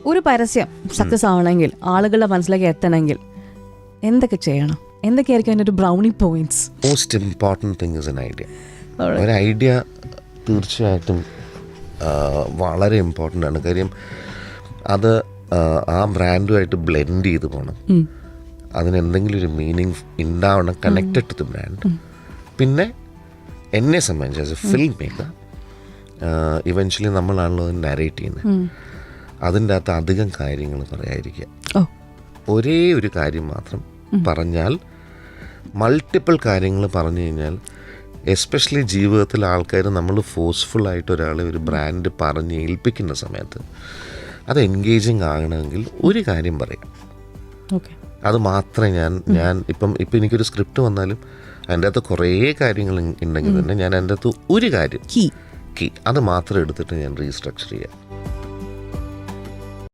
ഒരു പരസ്യം സക്സസ് ആവണമെങ്കിൽ, ആളുകളുടെ മനസ്സിലേക്ക് എത്തണമെങ്കിൽ എന്തൊക്കെ ചെയ്യണം? എന്തൊക്കെയായിരിക്കും അതിൻ്റെ ഒരു brownie points? Most important thing is an idea. ഒരു ഐഡിയ തീർച്ചയായിട്ടും വളരെ ഇമ്പോർട്ടൻ്റ് ആണ്. കാര്യം അത് ആ ബ്രാൻഡുമായിട്ട് ബ്ലെൻഡ് ചെയ്ത് പോകണം. അതിനെന്തെങ്കിലും ഒരു മീനിങ് ഉണ്ടാവണം, കണക്റ്റഡ് ടു ദി ബ്രാൻഡ്. പിന്നെ എന്നെ സംബന്ധിച്ച് as a film maker, eventually നമ്മളാണല്ലോ അത് നരേറ്റ് ചെയ്യുന്നത്. അതിൻ്റെ അകത്ത് അധികം കാര്യങ്ങൾ പറയാതിരിക്കുക. ഒരേ ഒരു കാര്യം മാത്രം പറഞ്ഞാൽ, മൾട്ടിപ്പിൾ കാര്യങ്ങൾ പറഞ്ഞു കഴിഞ്ഞാൽ, എസ്പെഷ്യലി ജീവിതത്തിൽ ആൾക്കാർ നമ്മൾ ഫോഴ്സ്ഫുള്ളായിട്ട് ഒരാളെ ഒരു ബ്രാൻഡ് പറഞ്ഞ് ഏൽപ്പിക്കുന്ന സമയത്ത് അത് എൻഗേജിങ് ആകണമെങ്കിൽ ഒരു കാര്യം പറയാം. അത് മാത്രമേ ഞാൻ ഇപ്പം എനിക്കൊരു സ്ക്രിപ്റ്റ് വന്നാലും അതിൻ്റെ അകത്ത് കുറേ കാര്യങ്ങൾ ഉണ്ടെങ്കിൽ തന്നെ ഞാൻ അതിൻ്റെ അകത്ത് ഒരു കാര്യം കീ അത് മാത്രം എടുത്തിട്ട് ഞാൻ റീസ്ട്രക്ചർ ചെയ്യാം.